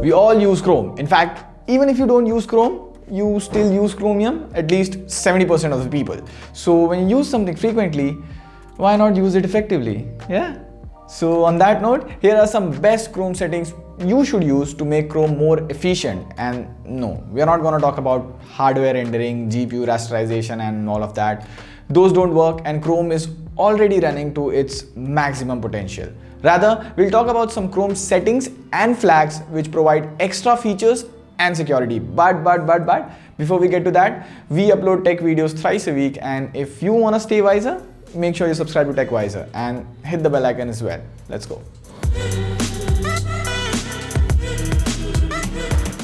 We all use Chrome. In fact, even if you don't use Chrome, you still use Chromium, at least 70% of the people. So when you use something frequently, why not use it effectively? Yeah. So on that note, here are some best Chrome settings you should use to make Chrome more efficient. And no, we are not going to talk about hardware rendering, GPU rasterization and all of that. Those don't work and Chrome is already running to its maximum potential. Rather, we'll talk about some Chrome settings and flags which provide extra features and security. But before we get to that, we upload tech videos thrice a week, and if you want to stay wiser, make sure you subscribe to TechWiser and hit the bell icon as well. Let's go.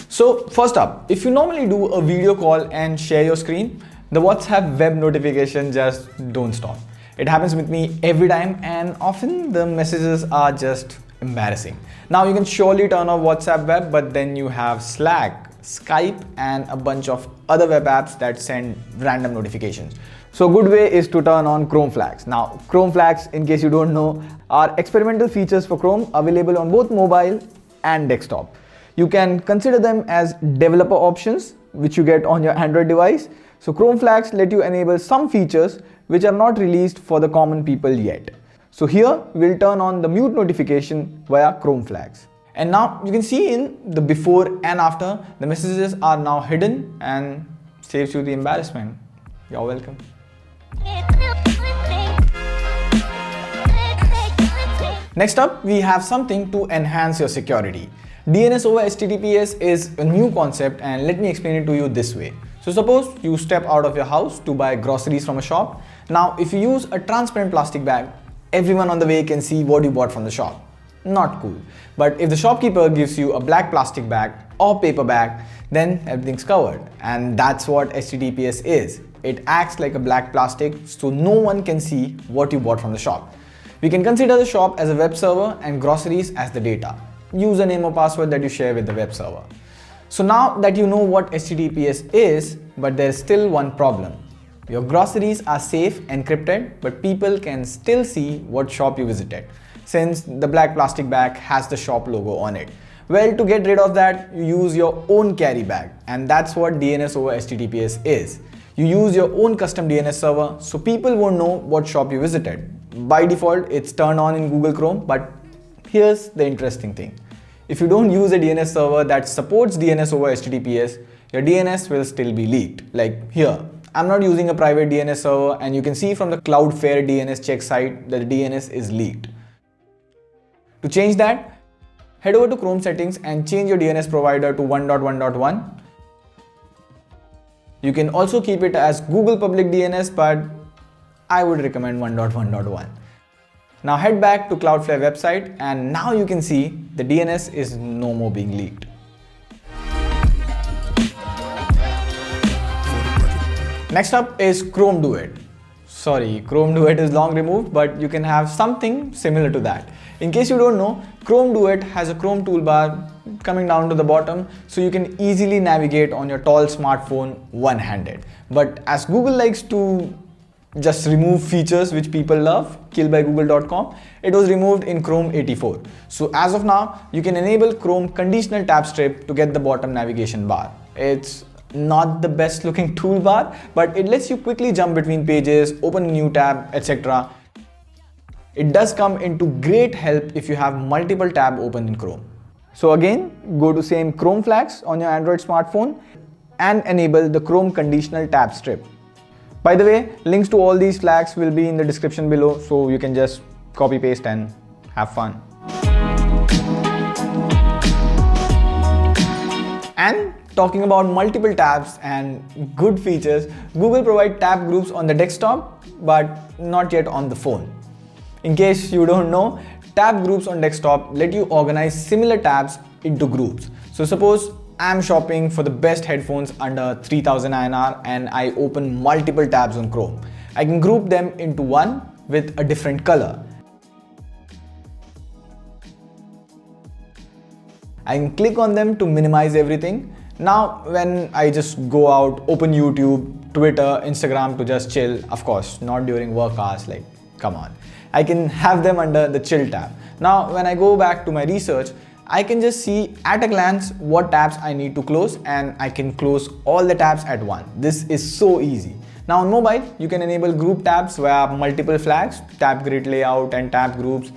So first up, if you normally do a video call and share your screen, the WhatsApp web notification just don't stop. It happens with me every time, and often the messages are just embarrassing. Now you can surely turn off WhatsApp web, but then you have Slack, Skype and a bunch of other web apps that send random notifications. So a good way is to turn on Chrome flags. Now Chrome flags, in case you don't know, are experimental features for Chrome available on both mobile and desktop. You can consider them as developer options which you get on your Android device. So Chrome flags let you enable some features which are not released for the common people yet. So here we'll turn on the mute notification via Chrome flags. And now you can see in the before and after, the messages are now hidden and saves you the embarrassment. You're welcome. Next up, we have something to enhance your security. DNS over HTTPS is a new concept, and let me explain it to you this way. So suppose you step out of your house to buy groceries from a shop. Now if you use a transparent plastic bag, everyone on the way can see what you bought from the shop. Not cool. But if the shopkeeper gives you a black plastic bag or paper bag, then everything's covered. And that's what HTTPS is. It acts like a black plastic, so no one can see what you bought from the shop. We can consider the shop as a web server and groceries as the data, username or password that you share with the web server. So now that you know what HTTPS is, but there's still one problem. Your groceries are safe encrypted, but people can still see what shop you visited, since the black plastic bag has the shop logo on it. Well, to get rid of that, you use your own carry bag, and that's what DNS over HTTPS is. You use your own custom DNS server, so people won't know what shop you visited. By default, it's turned on in Google Chrome, but here's the interesting thing. If you don't use a DNS server that supports DNS over HTTPS, your DNS will still be leaked. Like here, I'm not using a private DNS server, and you can see from the Cloudflare DNS check site that the DNS is leaked. To change that, head over to Chrome settings and change your DNS provider to 1.1.1. You can also keep it as Google public DNS, but I would recommend 1.1.1. Now head back to Cloudflare website, and now you can see the DNS is no more being leaked. Next up is Chrome Duet. Sorry, Chrome Duet is long removed, but you can have something similar to that. In case you don't know, Chrome Duet has a Chrome toolbar coming down to the bottom, so you can easily navigate on your tall smartphone one-handed. But as Google likes to just remove features which people love, killbygoogle.com, it was removed in Chrome 84. So as of now, you can enable Chrome conditional-tabstrip to get the bottom navigation bar. It's not the best looking toolbar, but it lets you quickly jump between pages, open a new tab, etc. It does come into great help if you have multiple tabs open in Chrome. So again, go to same Chrome flags on your Android smartphone and enable the Chrome conditional-tabstrip. By the way, links to all these flags will be in the description below, so you can just copy paste and have fun. And talking about multiple tabs and good features, Google provides tab groups on the desktop, but not yet on the phone. In case you don't know, tab groups on desktop let you organize similar tabs into groups. So suppose I'm shopping for the best headphones under 3000 INR and I open multiple tabs on Chrome. I can group them into one with a different color. I can click on them to minimize everything. Now when I just go out, open YouTube, Twitter, Instagram to just chill, of course, not during work hours, like come on. I can have them under the chill tab. Now when I go back to my research, I can just see at a glance what tabs I need to close, and I can close all the tabs at once. This is so easy. Now on mobile, you can enable group tabs via multiple flags, tab grid layout and tab groups.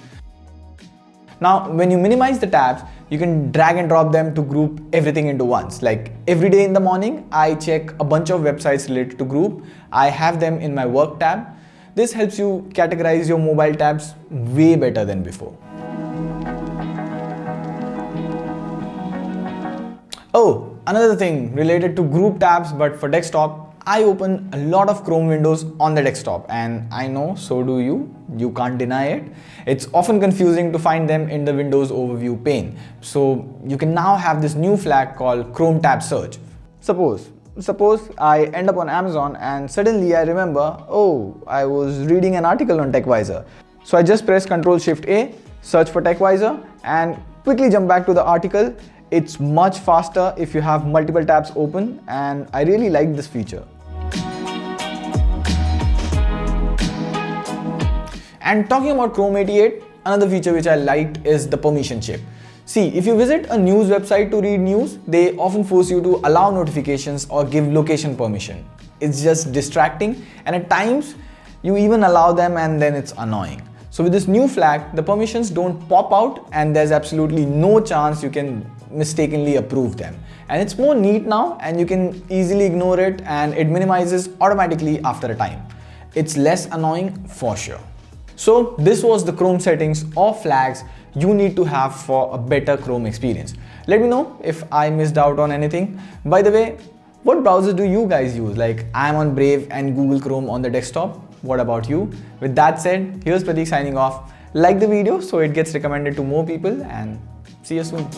Now when you minimize the tabs, you can drag and drop them to group everything into once. Like every day in the morning, I check a bunch of websites related to group. I have them in my work tab. This helps you categorize your mobile tabs way better than before. Oh, another thing related to group tabs but for desktop, I open a lot of Chrome windows on the desktop, and I know so do you. You can't deny it. It's often confusing to find them in the Windows overview pane. So you can now have this new flag called Chrome tab search. Suppose I end up on Amazon and suddenly I remember, oh, I was reading an article on TechWiser. So I just press Ctrl+Shift+A, search for TechWiser and quickly jump back to the article. It's much faster if you have multiple tabs open, and I really like this feature. And talking about Chrome 88, another feature which I liked is the permission check. See, if you visit a news website to read news, they often force you to allow notifications or give location permission. It's just distracting, and at times you even allow them and then it's annoying. So with this new flag, the permissions don't pop out and there's absolutely no chance you can mistakenly approve them. And it's more neat now, and you can easily ignore it, and it minimizes automatically after a time. It's less annoying for sure. So this was the Chrome settings or flags you need to have for a better Chrome experience. Let me know if I missed out on anything. By the way, what browser do you guys use? Like, I'm on Brave and Google Chrome on the desktop. What about you? With that said, here's Pratik signing off. Like the video so it gets recommended to more people, and see you soon.